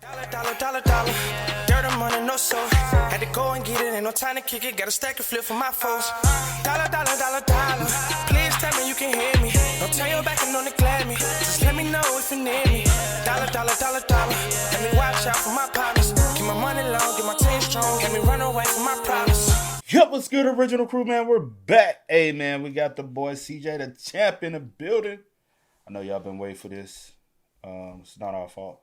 Dollar. Dirt and money, no soul. Had to go and get it, ain't no time to kick it. Got a stack and flip for my foes. Dollar. Please tell me you can hear me. Don't turn your back and don't neglect me. Just let me know if you need me. Dollar. Let me watch out for my partners. Keep my money long, get my team strong. Let me run away from my problems. Yup, what's good, original crew, man? We're back. Hey, man, we got the boy CJ, the champ, in the building. I know y'all been waiting for this. It's not our fault.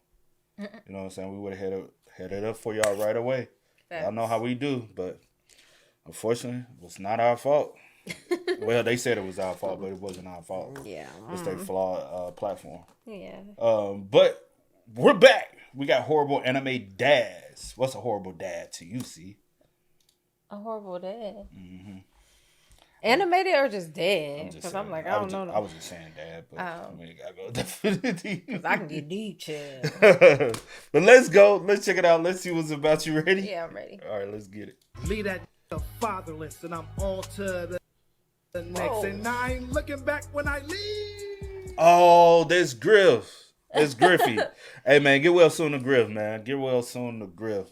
You know what I'm saying? We would have had it up for y'all right away. Y'all know how we do, but unfortunately, it was not our fault. Well, they said it was our fault, but it wasn't our fault. Yeah. It's their flawed platform. Yeah. But we're back. We got horrible anime dads. What's a horrible dad to you, C? A horrible dad. Mm-hmm. Animated or just dead? Because I'm like, I don't know. I was just saying dad, but I mean, you gotta go definitely. Because I can get deep, chill. But let's go. Let's check it out. Let's see what's about. You ready? Yeah, I'm ready. All right, let's get it. Leave that fatherless, and I'm on to the next. And I ain't looking back when I leave. Oh, there's Griff. It's Griffy. Hey, man, get well soon to Griff, man. Get well soon to Griff.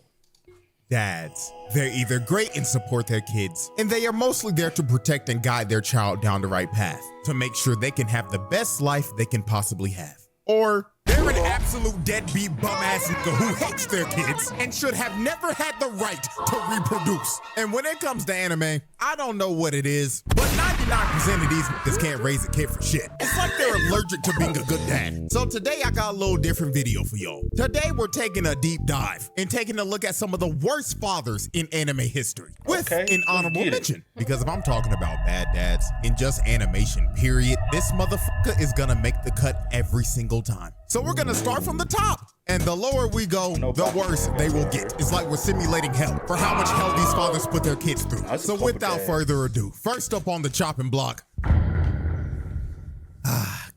Dads. They're either great and support their kids, and they are mostly there to protect and guide their child down the right path to make sure they can have the best life they can possibly have. Or they're an absolute deadbeat bum-ass nigga who hates their kids and should have never had the right to reproduce. And when it comes to anime, I don't know what it is, but 99% of these niggas can't raise a kid for shit. It's like they're allergic to being a good dad. So today I got a little different video for y'all. Today we're taking a deep dive and taking a look at some of the worst fathers in anime history. With an honorable mention. Because if I'm talking about bad dads in just animation, period, this motherfucker is gonna make the cut every single time. So we're gonna start from the top. And the lower we go, the worse they will get. It's like we're simulating hell for how much hell these fathers put their kids through. So without further ado, first up on the chopping block,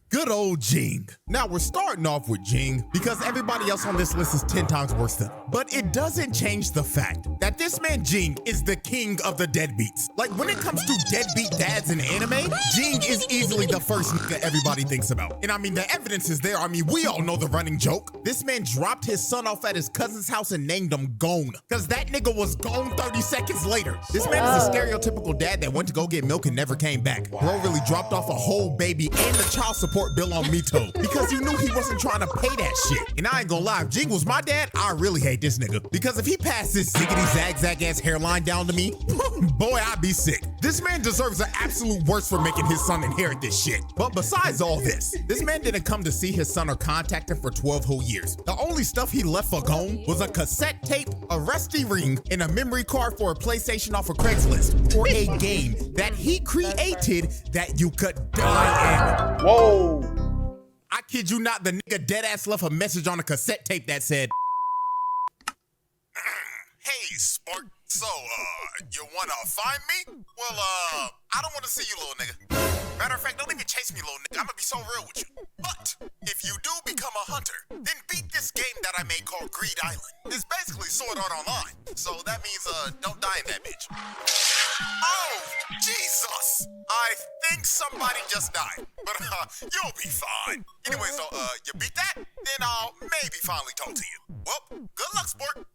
good old Ging. Now we're starting off with Ging because everybody else on this list is 10 times worse than him. But it doesn't change the fact that this man Ging is the king of the deadbeats. Like when it comes to deadbeat dads in anime, Ging is easily the first nigga everybody thinks about. And I mean, the evidence is there. I mean, we all know the running joke. This man dropped his son off at his cousin's house and named him Gone. Because that nigga was gone 30 seconds later. This man is a stereotypical dad that went to go get milk and never came back. Bro really dropped off a whole baby and the child support bill on Mito because he knew he wasn't trying to pay that shit. And I ain't gonna lie, if Ging was my dad, I really hate this nigga. Because if he passed this ziggity zag ass hairline down to me, boy, I'd be sick. This man deserves the absolute worst for making his son inherit this shit. But besides all this man didn't come to see his son or contact him for 12 whole years. The only stuff he left for Gone was a cassette tape, a rusty ring, and a memory card for a PlayStation off of Craigslist for a game that he created that you could die in. Whoa. I kid you not, the nigga deadass left a message on a cassette tape that said, "Hey, Spark, so, you wanna find me? Well, I don't wanna see you, little nigga. Matter of fact, don't even chase me, little nigga. I'm gonna be so real with you. But, if you do become a hunter, then beat this game that I made called Greed Island. It's basically Sword Art Online. So that means, don't die in that bitch." Oh, Jesus! I think somebody just died. But, you'll be fine. Anyways, though, you beat that? Then I'll maybe finally talk to you. Well, good luck, sport.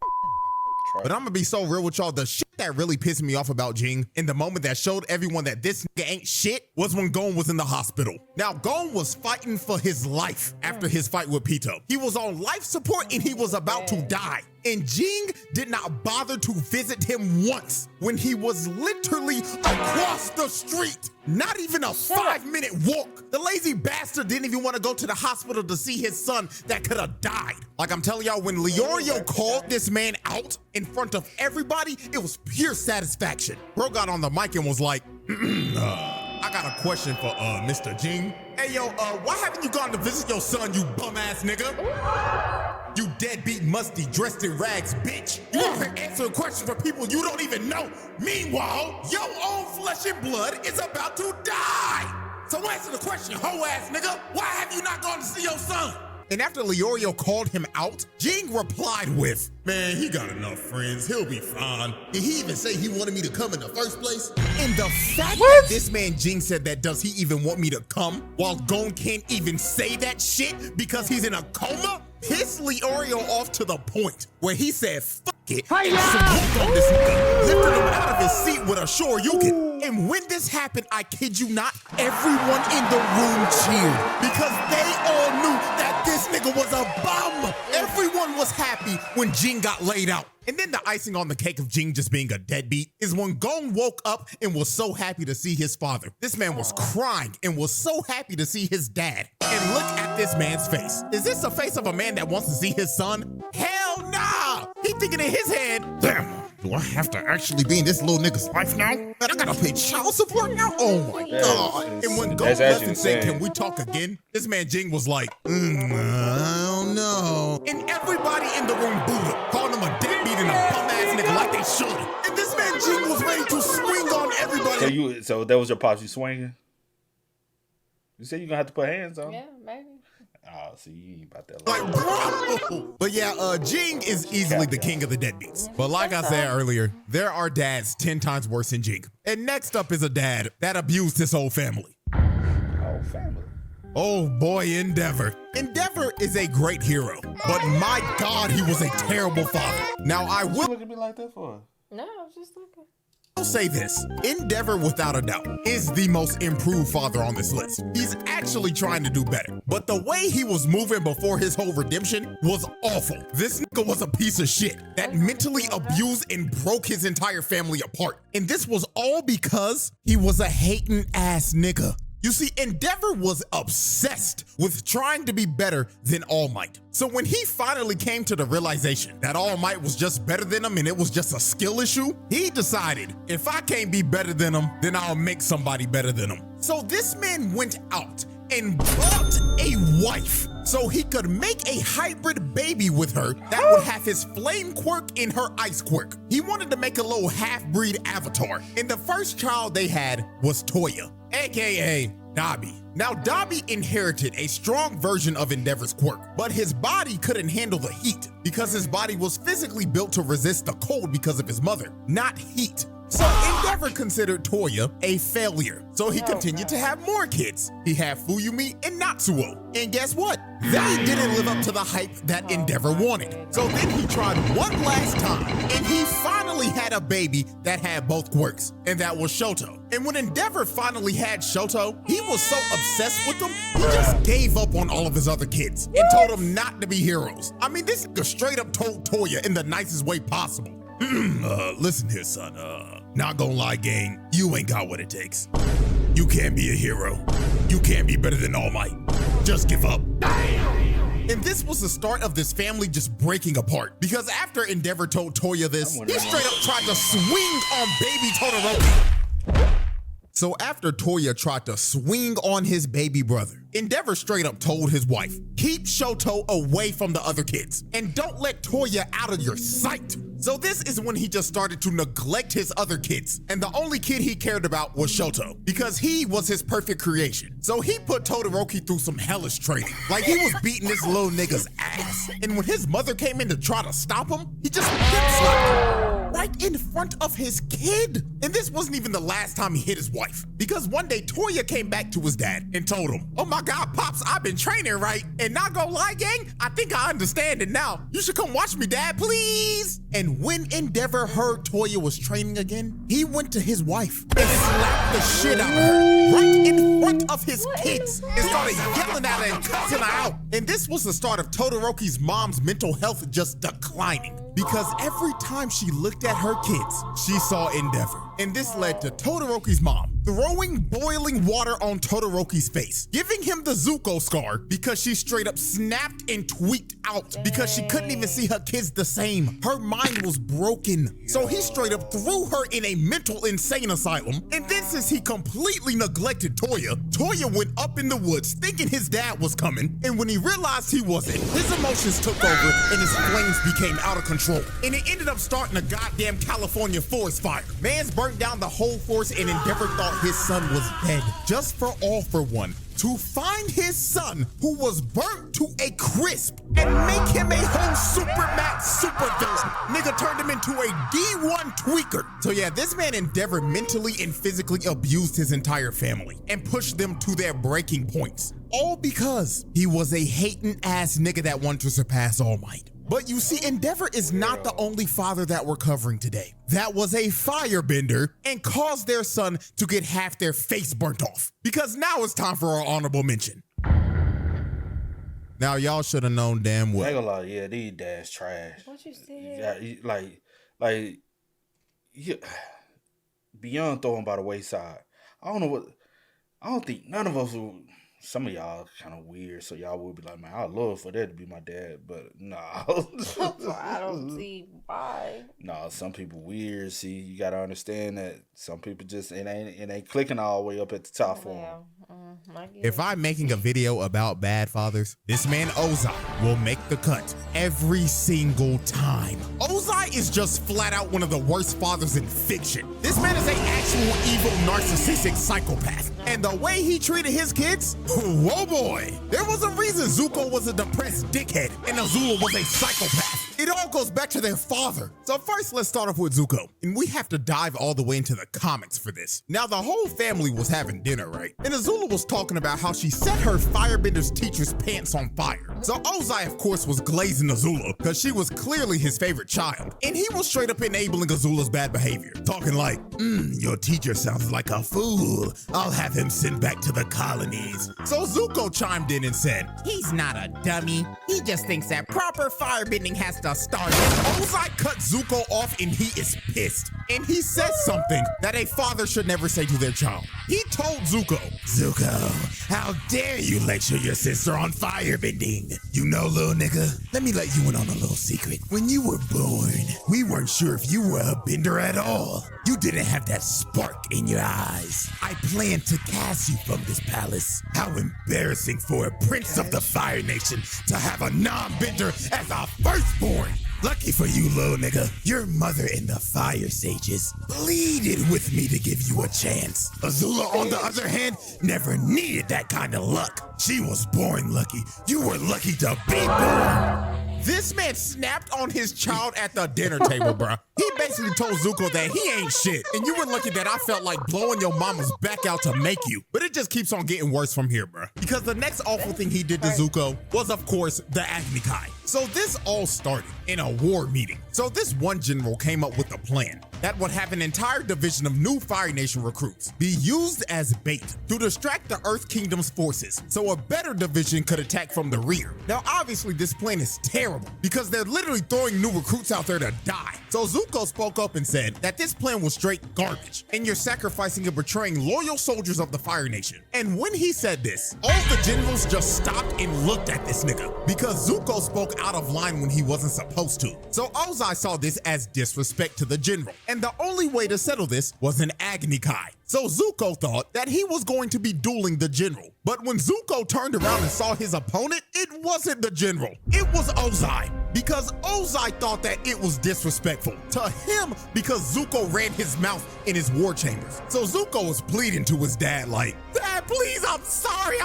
But I'm gonna be so real with y'all, the shit that really pissed me off about Ging in the moment that showed everyone that this nigga ain't shit was when Gon was in the hospital. Now, Gon was fighting for his life after his fight with Pito. He was on life support and he was about to die. And Ging did not bother to visit him once when he was literally across the street. Not even a 5-minute walk. The lazy bastard didn't even want to go to the hospital to see his son that could have died. Like I'm telling y'all, when Leorio called this man out in front of everybody, it was pure satisfaction. Bro got on the mic and was like, I got a question for Mr. Ging. Hey yo, why haven't you gone to visit your son, you bum ass nigga? You deadbeat, musty, dressed in rags, bitch. You over here answering questions for people you don't even know. Meanwhile, your own flesh and blood is about to die. So answer the question, hoe ass nigga. Why have you not gone to see your son? And after Leorio called him out, Ging replied with, "Man, he got enough friends. He'll be fine. Did he even say he wanted me to come in the first place?" And the fact that this man Ging said that, does he even want me to come, while Gon can't even say that shit because he's in a coma? pissed Leorio off to the point where he said, fuck it, and swooped on this nigga, lifted him out of his seat with a Shoryuken. And when this happened, I kid you not, everyone in the room cheered because they all knew that this nigga was a bum. Everyone was happy when Ging got laid out. And then the icing on the cake of Ging just being a deadbeat is when Gong woke up and was so happy to see his father. This man was crying and was so happy to see his dad. And look at this man's face. Is this the face of a man that wants to see his son? Hell nah! He thinking in his head, damn, do I have to actually be in this little nigga's life now? Man, I gotta pay child support now? Oh my God. And when Gong left and said, can we talk again? This man Ging was like, I don't know. And everybody in the room booed him, called him a deadbeat and a bum ass nigga like they should. And this man Ging was ready to swing on everybody. So that was your pops, you swinging? You said you're gonna have to put hands on him? Yeah, maybe. Oh, see, you ain't about that. Like, bro. But yeah, Ging is easily the king of the deadbeats. But like I said earlier, there are dads 10 times worse than Ging. And next up is a dad that abused his whole family. Oh, family. Oh boy, Endeavor. Endeavor is a great hero, but my God, he was a terrible father. Now I What you will look at me like that for? No, I was just looking. say this, Endeavor without a doubt is the most improved father on this list. He's actually trying to do better, but the way he was moving before his whole redemption was awful. This nigga was a piece of shit that mentally abused and broke his entire family apart. And this was all because he was a hating ass nigga. You see, Endeavor was obsessed with trying to be better than All Might. So when he finally came to the realization that All Might was just better than him and it was just a skill issue, he decided, if I can't be better than him, then I'll make somebody better than him. So this man went out and bought a wife so he could make a hybrid baby with her that would have his flame quirk and her ice quirk. He wanted to make a little half-breed avatar, and the first child they had was Toya, aka Dabi. Now, Dabi inherited a strong version of Endeavor's quirk, but his body couldn't handle the heat because his body was physically built to resist the cold because of his mother, not heat. So Endeavor considered Toya a failure, so he continued to have more kids. He had Fuyumi and Natsuo, and guess what? They didn't live up to the hype that Endeavor wanted. So then he tried one last time, and he finally had a baby that had both quirks, and that was Shoto. And when Endeavor finally had Shoto, he was so obsessed with them, he just gave up on all of his other kids and told them not to be heroes. I mean, this nigga straight up told Toya in the nicest way possible. Listen here, son, not gonna lie, gang, you ain't got what it takes. You can't be a hero. You can't be better than All Might. Just give up. And this was the start of this family just breaking apart, because after Endeavor told Toya this, he straight up tried to swing on baby Todoroki. So after Toya tried to swing on his baby brother, Endeavor straight up told his wife, keep Shoto away from the other kids and don't let Toya out of your sight. So this is when he just started to neglect his other kids, and the only kid he cared about was Shoto because he was his perfect creation. So he put Todoroki through some hellish training, like he was beating this little nigga's ass. And when his mother came in to try to stop him, he just hip-slapped her right in front of his kid. And this wasn't even the last time he hit his wife, because one day Toya came back to his dad and told him, oh my God, Pops, I've been training right, and not gonna lie, gang, I think I understand it now. You should come watch me, Dad, please. And when Endeavor heard Toya was training again, he went to his wife and slapped the shit out of her right in front of his kids and started yelling at her and cussing her out. And this was the start of Todoroki's mom's mental health just declining, because every time she looked at her kids, she saw Endeavor. And this led to Todoroki's mom throwing boiling water on Todoroki's face, giving him the Zuko scar because she straight up snapped and tweaked out because she couldn't even see her kids the same. Her mind was broken. So he straight up threw her in a mental insane asylum. And then since he completely neglected Toya, Toya went up in the woods thinking his dad was coming. And when he realized he wasn't, his emotions took over and his flames became out of control. And it ended up starting a goddamn California forest fire. Man's burnt down the whole forest and Endeavor thought his son was dead. Just for all for one, to find his son who was burnt to a crisp and make him a whole super max super villain. Nigga turned him into to a D1 tweaker. So yeah, this man Endeavor mentally and physically abused his entire family and pushed them to their breaking points. All because he was a hating ass nigga that wanted to surpass All Might. But you see, Endeavor is not the only father that we're covering today. That was a firebender and caused their son to get half their face burnt off. Because now it's time for our honorable mention. Now y'all should have known damn well. I ain't gonna lie, yeah, these dads trash. What you Yeah, said? beyond throwing by the wayside. I don't think none of us will. Some of y'all kind of weird, so y'all would be like, man, I'd love for that to be my dad, but nah. I don't see why. Nah, some people weird. See, you gotta understand that some people just it ain't clicking all the way up at the top for them. If I'm making a video about bad fathers, this man Ozai will make the cut every single time. Ozai is just flat out one of the worst fathers in fiction. This man is an actual evil narcissistic psychopath. And the way he treated his kids, whoa boy. There was a reason Zuko was a depressed dickhead and Azula was a psychopath. It all goes back to their father. So first, let's start off with Zuko. And we have to dive all the way into the comics for this. Now, the whole family was having dinner, right? And Azula was talking about how she set her firebender's teacher's pants on fire. So Ozai, of course, was glazing Azula because she was clearly his favorite child. And he was straight up enabling Azula's bad behavior. Talking like, your teacher sounds like a fool. I'll have him sent back to the colonies. So Zuko chimed in and said, he's not a dummy. He just thinks that proper firebending has to start. And Ozai cut Zuko off and he is pissed. And he says something that a father should never say to their child. He told Zuko, Zuko, how dare you lecture your sister on firebending? You know, little nigga, let me let you in on a little secret. When you were born, we weren't sure if you were a bender at all. You didn't have that spark in your eyes. I planned to cast you from this palace. How embarrassing for a prince of the Fire Nation to have a non-bender as a firstborn. Lucky for you, little nigga, your mother and the Fire Sages pleaded with me to give you a chance. Azula, on the other hand, never needed that kind of luck. She was born lucky. You were lucky to be born. This man snapped on his child at the dinner table, bruh. He basically told Zuko that he ain't shit, and you were lucky that I felt like blowing your mama's back out to make you. But it just keeps on getting worse from here, bruh. Because the next awful thing he did to Zuko was, of course, the Agni Kai. So this all started in a war meeting. So this one general came up with a plan that would have an entire division of new Fire Nation recruits be used as bait to distract the Earth Kingdom's forces so a better division could attack from the rear. Now, obviously, this plan is terrible because they're literally throwing new recruits out there to die. So Zuko spoke up and said that this plan was straight garbage and you're sacrificing and betraying loyal soldiers of the Fire Nation. And when he said this, all the generals just stopped and looked at this nigga because Zuko spoke out of line when he wasn't supposed to. So Ozai saw this as disrespect to the general. And the only way to settle this was an Agni Kai. So Zuko thought that he was going to be dueling the general. But when Zuko turned around and saw his opponent, it wasn't the general. It was Ozai. Because Ozai thought that it was disrespectful to him because Zuko ran his mouth in his war chambers. So Zuko was pleading to his dad like, Dad, please, I'm sorry.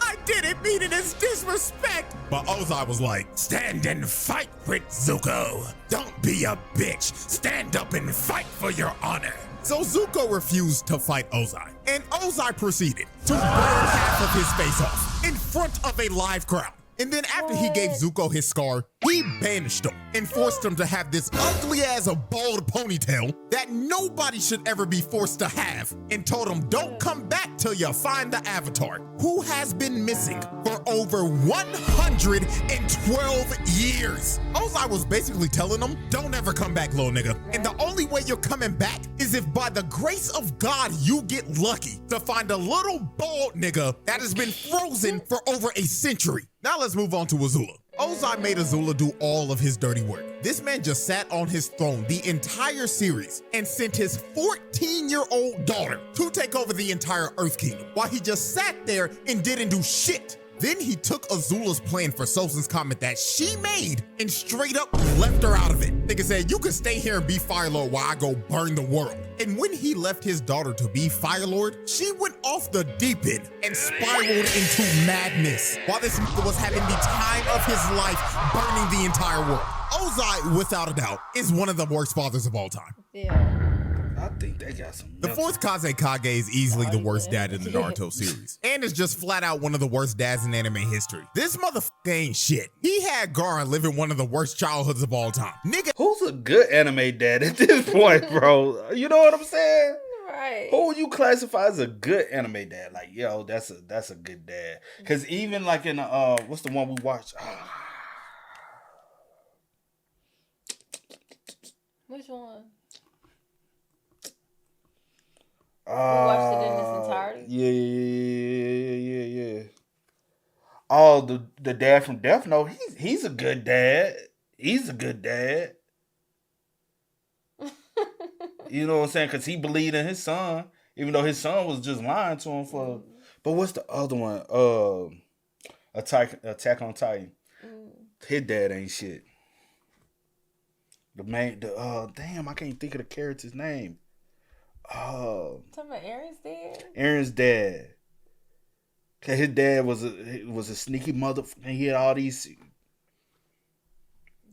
I didn't mean it as disrespect. But Ozai was like, stand and fight, Prince Zuko. Don't be a bitch. Stand up and fight for your honor. So Zuko refused to fight Ozai, and Ozai proceeded to burn half of his face off in front of a live crowd. And then after he gave Zuko his scar, he banished him and forced him to have this ugly as a bald ponytail that nobody should ever be forced to have, and told him don't come back till you find the Avatar, who has been missing for over 112 years. Ozai was basically telling him, don't ever come back, little nigga. And the only way you're coming back is if by the grace of God you get lucky to find a little bald nigga that has been frozen for over a century. Now let's move on to Azula. Ozai made Azula do all of his dirty work. This man just sat on his throne the entire series and sent his 14-year-old daughter to take over the entire Earth Kingdom while he just sat there and didn't do shit. Then he took Azula's plan for Sozin's comment that she made and straight up left her out of it. Nigga said, you can stay here and be Fire Lord while I go burn the world. And when he left his daughter to be Fire Lord, she went off the deep end and spiraled into madness while this nigga was having the time of his life burning the entire world. Ozai, without a doubt, is one of the worst fathers of all time. Yeah. I think they got some. The fourth Kazekage is easily the worst dad in the Naruto series, and is just flat out one of the worst dads in anime history. This motherfucker ain't shit. He had Gaara living one of the worst childhoods of all time. Nigga, who's a good anime dad at this point, bro? You know what I'm saying? Right. Who would you classify as a good anime dad? Like, yo, that's a good dad. Because even like in what's the one we watched? Which one? We watched it in its entirety. Yeah. Oh, the dad from Death Note. He's a good dad. He's a good dad. You know what I'm saying? Because he believed in his son, even though his son was just lying to him for. But what's the other one? Attack on Titan. His dad ain't shit. Damn, I can't think of the character's name. Talking about Aaron's dad? Aaron's dad. Cause his dad was a sneaky motherfucker. He had all these.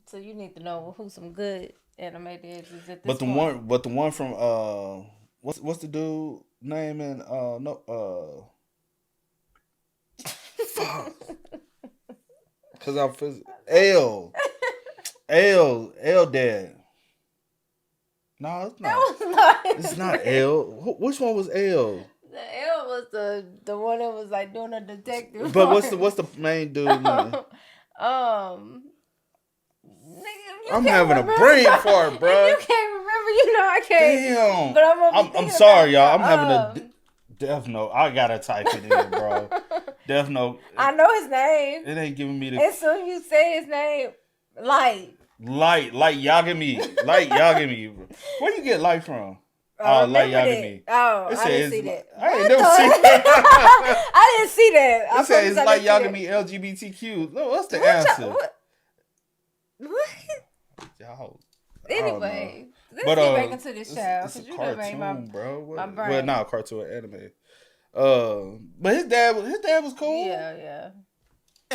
So you need to know who some good anime dads is at this But the point. one from what's the dude name in fuck. Cause I'm L dad. No, it's not. That was not. It's not L. Which one was L? The L was the one that was like doing a detective. But part. what's the main dude name? Nigga, I'm having a brain fart, bro. You can't remember, you know I can't. Damn. But I'm sorry, y'all. I'm having a Death Note. I gotta type it in, bro. Death Note. I know his name. It ain't giving me the As soon as you say his name, Light Yagami. Light Yagami. Where you get light from? Oh, Light Yagami. Oh, It I didn't see that. I ain't never seen that. I didn't see that. It says it's Light Yagami LGBTQ. Look, what's the answer? What? Y'all. Anyway, let's But, get back into this child. It's a Because you done made cartoon, bro. my brain. Well, not a cartoon, anime. But his dad was cool. Yeah.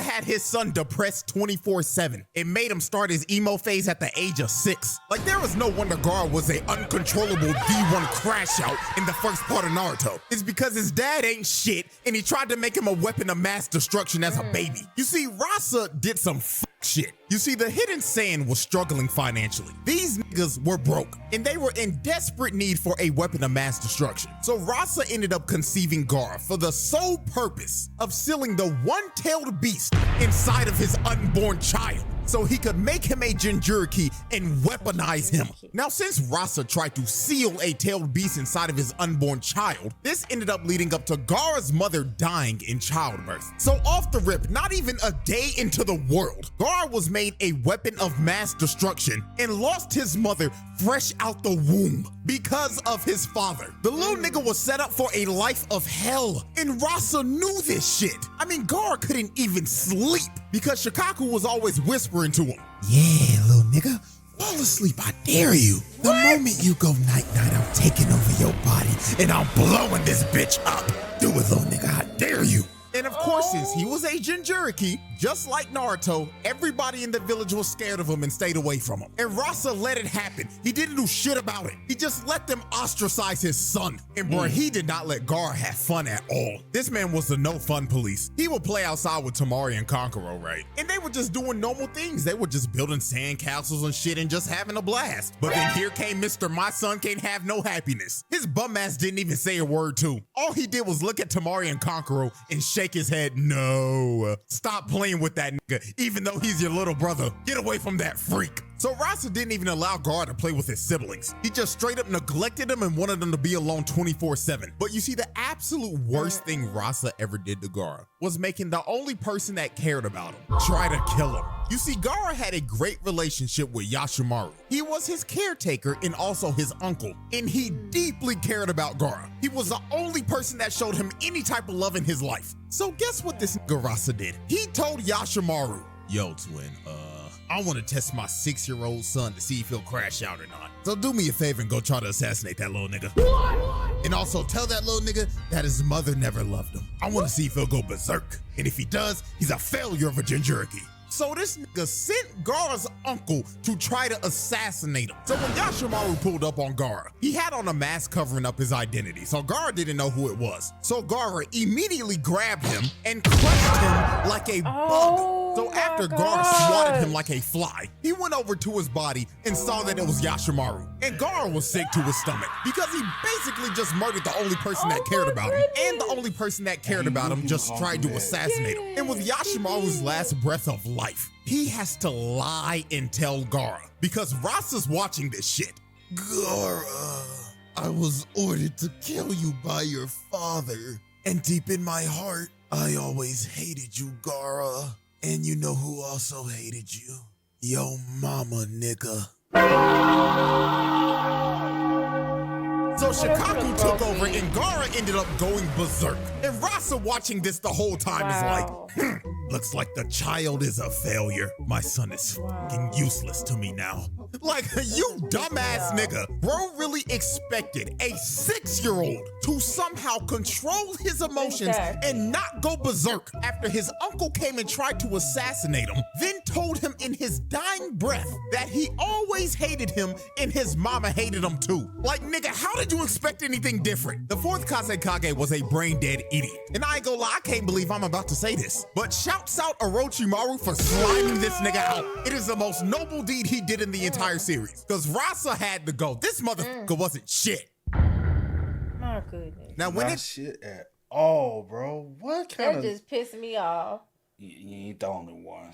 had his son depressed 24/7. It made him start his emo phase at the age of 6. Like, there was no wonder Gaara was a uncontrollable D1 crash out in the first part of Naruto. It's because his dad ain't shit, and he tried to make him a weapon of mass destruction as a baby. You see, Rasa did some shit. You see, the Hidden Sand was struggling financially. These niggas were broke, and they were in desperate need for a weapon of mass destruction. So Rasa ended up conceiving Gaara for the sole purpose of sealing the one-tailed beast inside of his unborn child, so he could make him a Jinchuriki and weaponize him. Now, since Rasa tried to seal a tailed beast inside of his unborn child, this ended up leading up to Gaara's mother dying in childbirth. So off the rip, not even a day into the world, Gaara was made a weapon of mass destruction and lost his mother fresh out the womb because of his father. The little nigga was set up for a life of hell, and Rasa knew this shit. I mean, Gaara couldn't even sleep because Shikaku was always whispering to him, "Yeah, little nigga, fall asleep, I dare you. The moment you go night-night, I'm taking over your body and I'm blowing this bitch up. Do it, little nigga, I dare you." And of course, since he was a Jinchuriki, just like Naruto, everybody in the village was scared of him and stayed away from him. And Rasa let it happen. He didn't do shit about it. He just let them ostracize his son. And bro, he did not let Gaara have fun at all. This man was the no fun police. He would play outside with Temari and Kankuro, right? And they were just doing normal things. They were just building sand castles and shit and just having a blast. But then here came Mr. My Son Can't Have No Happiness. His bum ass didn't even say a word too. All he did was look at Temari and Kankuro and shake his head. No, stop playing with that nigga, even though he's your little brother. Get away from that freak. So Rasa didn't even allow Gaara to play with his siblings. He just straight up neglected them and wanted them to be alone 24/7. But you see, the absolute worst thing Rasa ever did to Gaara was making the only person that cared about him try to kill him. You see, Gaara had a great relationship with Yashimaru. He was his caretaker and also his uncle, and he deeply cared about Gaara. He was the only person that showed him any type of love in his life. So guess what this nigga Rasa did? He told Yashimaru, "Yo, twin, I want to test my 6-year-old son to see if he'll crash out or not. So do me a favor and go try to assassinate that little nigga. And also tell that little nigga that his mother never loved him. I want to see if he'll go berserk. And if he does, he's a failure of a Jinchuriki." So this nigga sent Gaara's uncle to try to assassinate him. So when Yashimaru pulled up on Gaara, he had on a mask covering up his identity, so Gaara didn't know who it was. So Gaara immediately grabbed him and crushed him like a bug. So after Gaara swatted him like a fly, he went over to his body and saw that it was Yashimaru. And Gaara was sick to his stomach because he basically just murdered the only person that cared about him. And the only person that cared about him just tried to assassinate him. And with Yashimaru's last breath of life, he has to lie and tell Gaara because Rasa's watching this shit. Gaara, I was ordered to kill you by your father. And deep in my heart, I always hated you, Gaara. And you know who also hated you? Yo mama, nigga. So Shikaku took over and Gaara ended up going berserk. And Rasa watching this the whole time is like, looks like the child is a failure. My son is fucking useless to me now. Like, you dumbass nigga. Bro really expected a 6-year-old to somehow control his emotions and not go berserk after his uncle came and tried to assassinate him, then told him in his dying breath that he always hated him and his mama hated him too. Like, nigga, how did you expect anything different? The 4th Kazekage was a brain-dead idiot. And I ain't gonna lie, I can't believe I'm about to say this, but shouts out Orochimaru for sliming this nigga out. It is the most noble deed he did in the entire series, because Rasa had to go. This motherfucker wasn't shit. My goodness. Now when it shit at all, bro. What kind that just pissed me off. You ain't the only one.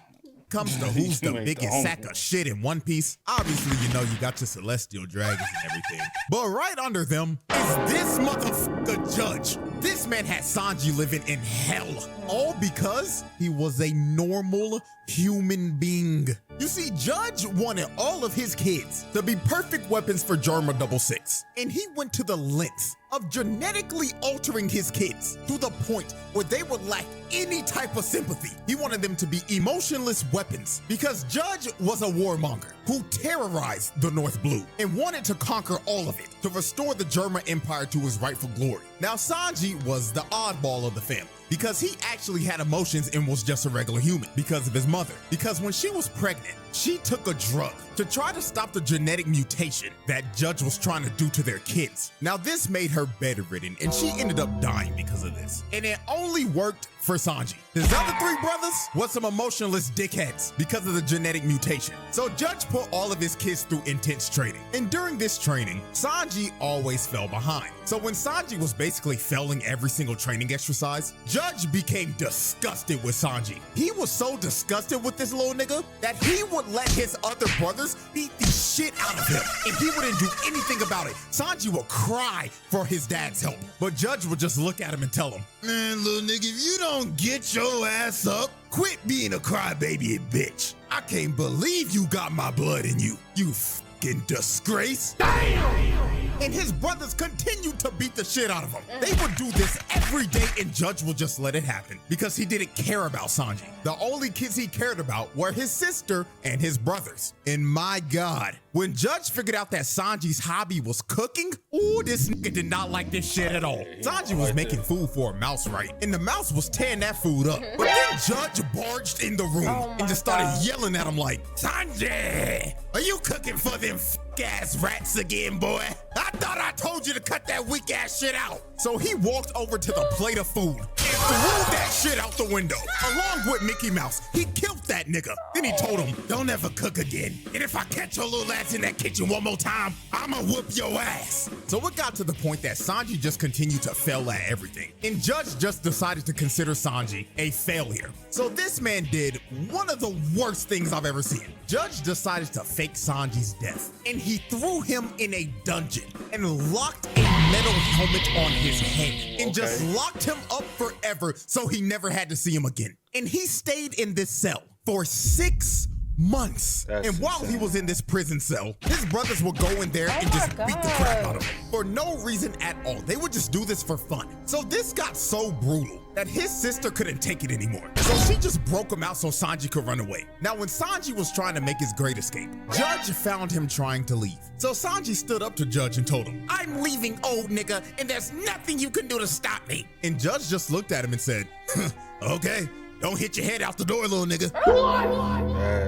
Comes to who's the biggest sack of shit in One Piece, obviously you know you got your celestial dragons and everything. But right under them is this motherfucker Judge. This man had Sanji living in hell, all because he was a normal human being. You see, Judge wanted all of his kids to be perfect weapons for Germa 66, and he went to the lengths of genetically altering his kids to the point where they would lack any type of sympathy. He wanted them to be emotionless weapons because Judge was a warmonger who terrorized the North Blue and wanted to conquer all of it to restore the Germa Empire to its rightful glory. Now, Sanji was the oddball of the family because he actually had emotions and was just a regular human because of his mother. Because when she was pregnant, she took a drug to try to stop the genetic mutation that Judge was trying to do to their kids. Now, this made her bedridden and she ended up dying because of this. And it only worked for Sanji. His other 3 brothers was some emotionless dickheads because of the genetic mutation. So Judge put all of his kids through intense training. And during this training, Sanji always fell behind. So when Sanji was basically failing every single training exercise, Judge became disgusted with Sanji. He was so disgusted with this little nigga that he would let his other brothers beat the shit out of him. And he wouldn't do anything about it. Sanji would cry for his dad's help. But Judge would just look at him and tell him, man, little nigga, if you don't get your ass up, quit being a crybaby and bitch. I can't believe you got my blood in you, you fucking disgrace. damn! And his brothers continued to beat the shit out of him. They would do this every day and Judge would just let it happen because he didn't care about Sanji. The only kids he cared about were his sister and his brothers. And my God, when Judge figured out that Sanji's hobby was cooking, ooh, this nigga did not like this shit at all. Sanji was making food for a mouse, right? And the mouse was tearing that food up. But then Judge barged in the room and just started yelling at him like, Sanji, are you cooking for them ass rats again, boy? I thought I told you to cut that weak ass shit out. So he walked over to the plate of food and threw that shit out the window, along with Mickey Mouse. He killed that nigga. Then he told him, don't ever cook again. And if I catch your little ass in that kitchen one more time, I'ma whoop your ass. So it got to the point that Sanji just continued to fail at everything. And Judge just decided to consider Sanji a failure. So this man did one of the worst things I've ever seen. Judge decided to fake Sanji's death, and he threw him in a dungeon and locked a metal helmet on his head and just locked him up forever so he never had to see him again. And he stayed in this cell for 6 months. And while he was in this prison cell, his brothers would go in there and just beat the crap out of him for no reason at all. They would just do this for fun. So this got so brutal that his sister couldn't take it anymore. So she just broke him out so Sanji could run away. Now, when Sanji was trying to make his great escape, Judge found him trying to leave. So Sanji stood up to Judge and told him, I'm leaving, old nigga, and there's nothing you can do to stop me. And Judge just looked at him and said, okay, Don't hit your head out the door, little nigga.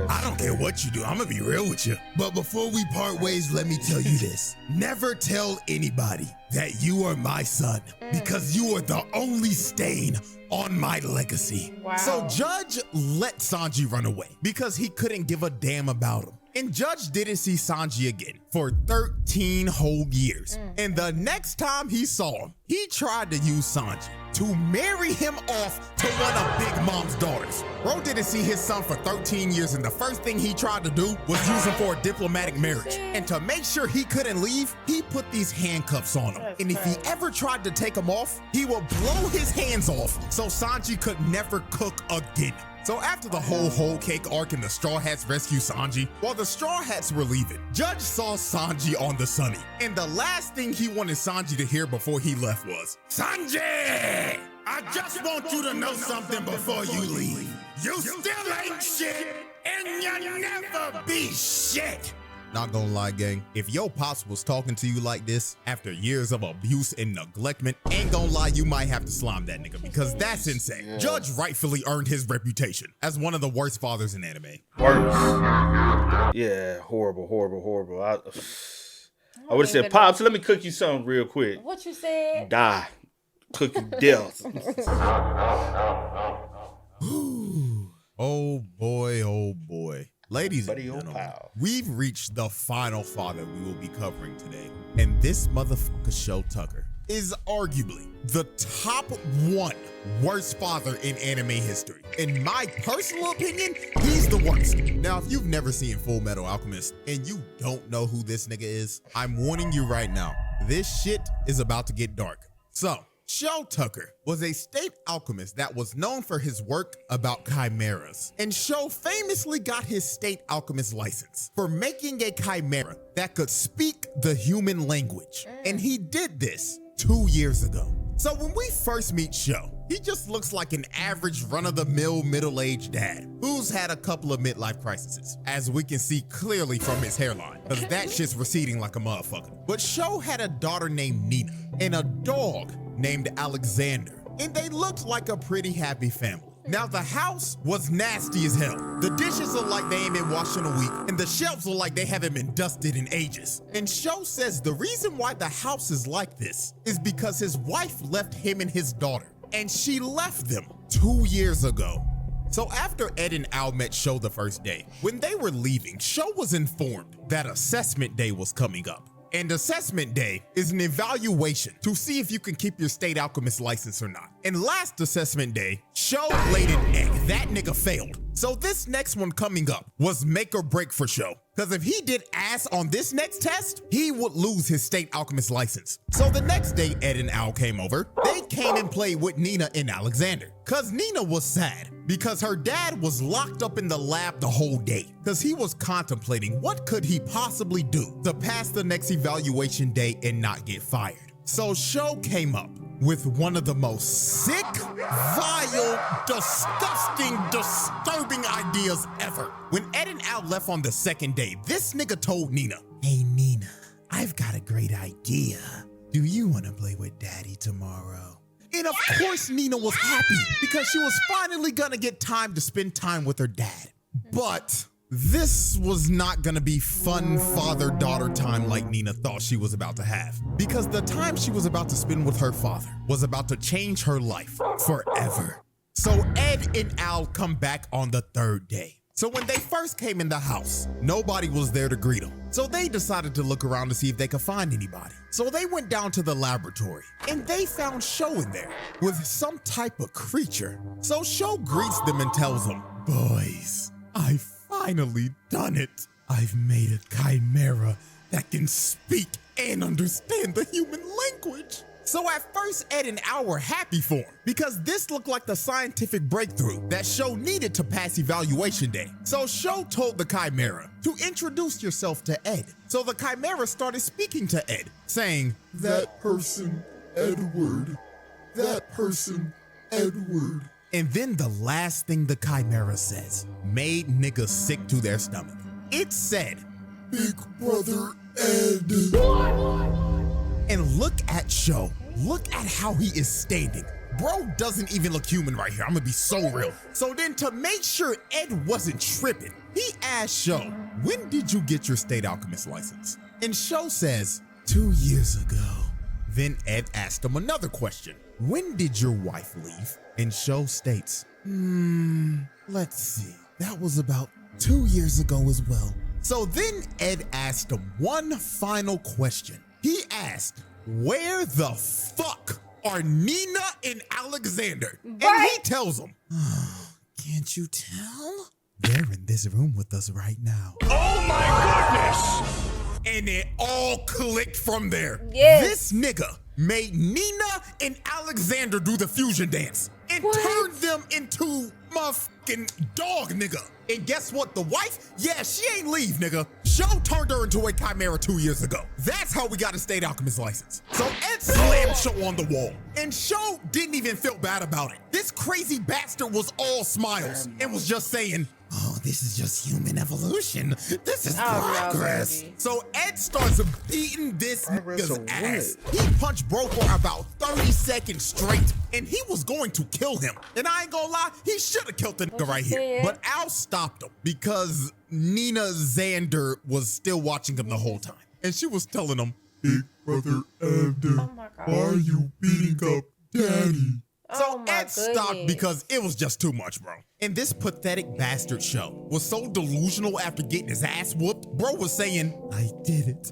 I don't care what you do. I'm gonna be real with you. But before we part ways, let me tell you this. Never tell anybody that you are my son because you are the only stain on my legacy. Wow. So Judge let Sanji run away because he couldn't give a damn about him. And Judge didn't see Sanji again for 13 whole years. And the next time he saw him, he tried to use Sanji to marry him off to one of Big Mom's daughters. Bro didn't see his son for 13 years, and the first thing he tried to do was use him for a diplomatic marriage. And to make sure he couldn't leave, he put these handcuffs on him. And if he ever tried to take them off, he would blow his hands off so Sanji could never cook again. So after the whole cake arc and the Straw Hats rescue Sanji, while the Straw Hats were leaving, Judge saw Sanji on the Sunny. And the last thing he wanted Sanji to hear before he left was, Sanji! I just want you to know something before you leave. You still ain't shit, and you'll never be shit. Not gonna lie, gang, if your pops was talking to you like this after years of abuse and neglectment, ain't gonna lie, you might have to slime that nigga because that's insane. Yeah. Judge rightfully earned his reputation as one of the worst fathers in anime. Worse. Yeah, horrible. I would have said, Pops, let me cook you something real quick. What you said? Die. Cook you death. Oh boy. Ladies and gentlemen, we've reached the final father we will be covering today. And this motherfucker, Shou Tucker, is arguably the top one worst father in anime history. In my personal opinion, he's the worst. Now, if you've never seen Full Metal Alchemist and you don't know who this nigga is, I'm warning you right now, this shit is about to get dark. So, Shou Tucker was a state alchemist that was known for his work about chimeras. And Shou famously got his state alchemist license for making a chimera that could speak the human language. And he did this 2 years ago. So when we first meet Shou, he just looks like an average run-of-the-mill middle-aged dad who's had a couple of midlife crises, as we can see clearly from his hairline, because that shit's receding like a motherfucker. But Shou had a daughter named Nina and a dog named Alexander, and they looked like a pretty happy family. Now, the house was nasty as hell. The dishes look like they ain't been washed in a week, and the shelves look like they haven't been dusted in ages. And Shou says the reason why the house is like this is because his wife left him and his daughter, and she left them 2 years ago. So after Ed and Al met Shou the first day, when they were leaving, Shou was informed that assessment day was coming up. And assessment day is an evaluation to see if you can keep your state alchemist license or not. And last assessment day, Shou laid an egg. That nigga failed. So this next one coming up was make or break for Shou. Because if he did ass on this next test, he would lose his state alchemist license. So the next day Ed and Al came over, they came and played with Nina and Alexander. Cause Nina was sad because her dad was locked up in the lab the whole day. Cause he was contemplating what could he possibly do to pass the next evaluation day and not get fired. So Shou came up with one of the most sick, vile, disgusting, disturbing ideas ever. When Ed and Al left on the second day, this nigga told Nina, "Hey Nina, I've got a great idea. Do you want to play with Daddy tomorrow?" And of course Nina was happy because she was finally gonna get time to spend time with her dad. But this was not gonna be fun father-daughter time like Nina thought she was about to have, because the time she was about to spend with her father was about to change her life forever. So Ed and Al come back on the third day. So when they first came in the house, nobody was there to greet them. So they decided to look around to see if they could find anybody. So they went down to the laboratory and they found Shou in there with some type of creature. So Shou greets them and tells them, "Boys, I've finally done it. I've made a chimera that can speak and understand the human language." So at first, Ed and Al were happy for him because this looked like the scientific breakthrough that Shou needed to pass evaluation day. So Shou told the chimera to introduce yourself to Ed. So the chimera started speaking to Ed, saying, "That person, Edward. That person, Edward." And then the last thing the chimera says made niggas sick to their stomach. It said, "Big brother Ed." And look at Shou. Look at how he is standing, bro doesn't even look human right here. I'm gonna be so real. So then to make sure Ed wasn't tripping, he asked Shou, when did you get your state alchemist license? And Shou says, 2 years ago. Then Ed asked him another question. When did your wife leave? And Shou states, let's see. That was about 2 years ago as well. So then Ed asked him one final question. He asked, where the fuck are Nina and Alexander? And he tells him, can't you tell? They're in this room with us right now. Oh my goodness! And it all clicked from there. Yes. This nigga made Nina and Alexander do the fusion dance and turned them into motherfucking dog nigga. And guess what? The wife? Yeah, she ain't leave, nigga. Shou turned her into a chimera 2 years ago. That's how we got a state alchemist license. So Ed slammed Shou on the wall. And Shou didn't even feel bad about it. This crazy bastard was all smiles and was just saying, oh, this is just human evolution. This is progress. No, so Ed starts beating this nigga's ass. He punched bro for about 30 seconds straight, and he was going to kill him. And I ain't gonna lie, he should have killed the nigga right here. But Al stopped him because Nina Xander was still watching him the whole time. And she was telling him, Big brother Ed, why are you beating up daddy? So Ed stopped because it was just too much, bro. And this pathetic bastard Shou was so delusional after getting his ass whooped, bro was saying, I did it.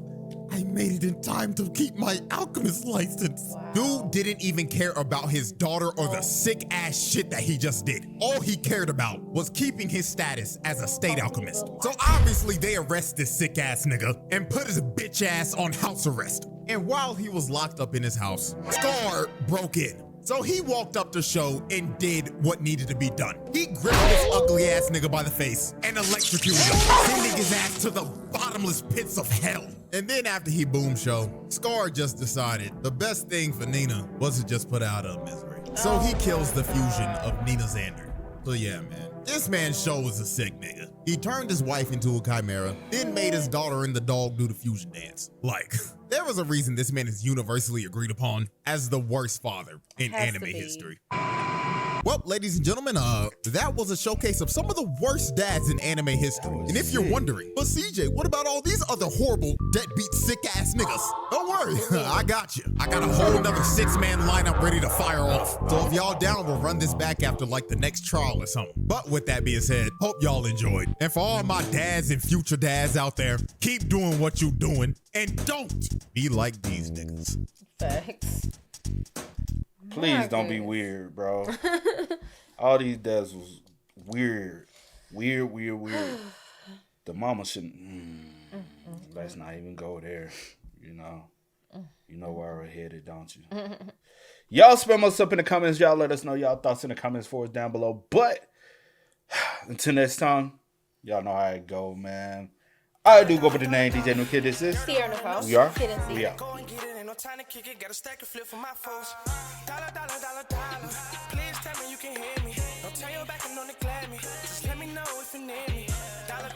I made it in time to keep my alchemist license. Dude didn't even care about his daughter or the sick ass shit that he just did. All he cared about was keeping his status as a state alchemist. So obviously they arrest this sick ass nigga and put his bitch ass on house arrest. And while he was locked up in his house, Scar broke in. So he walked up to Shou and did what needed to be done. He gripped this ugly ass nigga by the face and electrocuted him, sending his ass to the bottomless pits of hell. And then after he boomed Shou, Scar just decided the best thing for Nina was to just put out her misery. So he kills the fusion of Nina Xander. So yeah, man. This man Shou was a sick nigga. He turned his wife into a chimera, then made his daughter and the dog do the fusion dance. Like, there was a reason this man is universally agreed upon as the worst father in anime history. Well, ladies and gentlemen, that was a showcase of some of the worst dads in anime history. And if you're wondering, but CJ, what about all these other horrible, deadbeat, sick-ass niggas? Don't worry, I got you. I got a whole nother 6-man lineup ready to fire off. So if y'all down, we'll run this back after like the next trial or something. But with that being said, hope y'all enjoyed. And for all my dads and future dads out there, keep doing what you doing and don't be like these niggas. Facts. Please don't be weird, bro. All these dads was weird. Weird. The mama shouldn't. Let's not even go there. You know where we're headed, don't you? Y'all spam us up in the comments. Y'all let us know y'all thoughts in the comments for us down below. But until next time, y'all know how it go, man. I do go by the name DJ New Kid. This is Here in the house. We are. Kid and C. We are. Go and get it, ain't no time to kick it. Got a stack of flip for my foes. Dollar. Please tell me you can hear me. Don't turn your back and don't neglect me. Just let me know if you need me. Dollar.